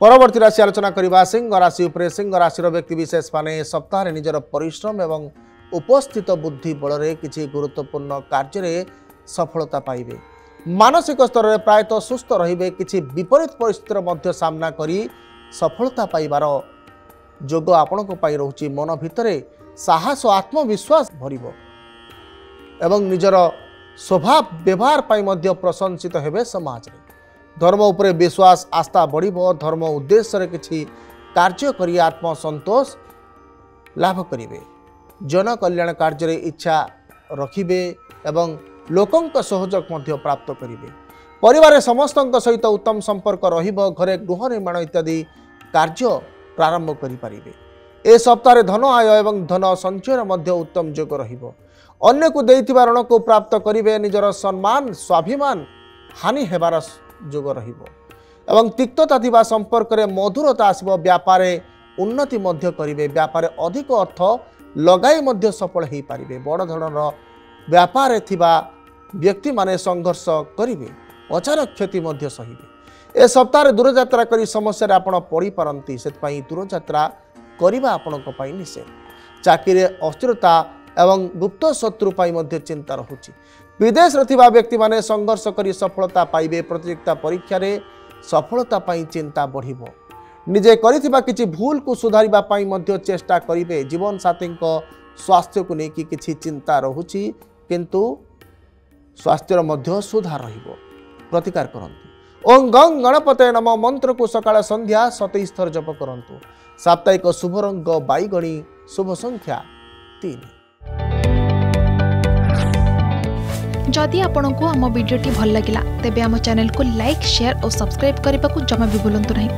परवर्ती राशि आलोचना करबा सिंह राशि उपरे सिंह राशि व्यक्ति विशेष माने सप्ताह निजर परिश्रम एवं उपस्थित बुद्धि बल किसी गुरुत्वपूर्ण कार्य सफलता पाइबे। मानसिक स्तर में प्रायतः सुस्थ रे किसी विपरीत परिस्थितिर सामना करी सफलता पाइबार जोग आपण रोचे। मन भितर साहस और आत्मविश्वास भरिबो एवं निजर स्वभाव व्यवहार पाई प्रशंसित हेबे समाज रे। धर्म उपरे विश्वास आस्था बढ़िबो। धर्म उद्देश्य किछि कार्य करी आत्मसंतोष लाभ करिवे। जन कल्याण कार्य रे इच्छा रखिबे एवं लोकंक सहयोग मध्य प्राप्त करिवे। परिवार समस्तंक सहित उत्तम संपर्क रहिबो। घरे गृह निर्माण इत्यादि कार्य प्रारंभ करि परिबे। ए सप्ताह धन आय एवं धन संचय मध्य उत्तम जोग रहिबो। अन्य को देइथिबा ऋण को प्राप्त करिवे। निजर सम्मान स्वाभिमान हानि हेबार जोग रहिबो एवं तिक्तता थिबा संपर्क रे मधुरता आसिबो। व्यापार उन्नति मध्य करिवे। व्यापार अधिक अर्थ लगाई मध्य सफल हेई पारिबे। बड़ धरणर व्यापार थिबा व्यक्ति माने संघर्ष करिवे। अचानक क्षति मध्य सहिबे। ए सप्ताह दूरयात्रा करी समस्या रे आपण पड़ी पारंती। सेत पई दूरयात्रा करिबा आपणक पई निषेध। चाकरी रे अस्थिरता एवं गुप्त शत्रु पाई मध्य चिंता रहुछि। विदेश रे थिबा व्यक्ति माने संघर्ष करी सफलता पाइबे। प्रतियोगिता परीक्षा रे सफलता पाई चिंता बढ़िबो। निजे करिथिबा किछि भूल को सुधारिबा पाई मध्य चेष्टा करिवे। जीवन साथी स्वास्थ्य को लेकिन किछि चिंता रहुछि किंतु स्वास्थ्य मध्य सुधार रहिबो। प्रतिकार करंतु। ओं गं गणपते नमः मंत्र को सकाळ संध्या 27 थर जप करंतु। साप्ताहिक शुभ रंग बाईगणी शुभ संख्या 3। जदि आपंक आम भिडी भल लगा तेब आम चैनल को लाइक शेयर और सब्सक्राइब करने को जमा भी भूलु नहीं।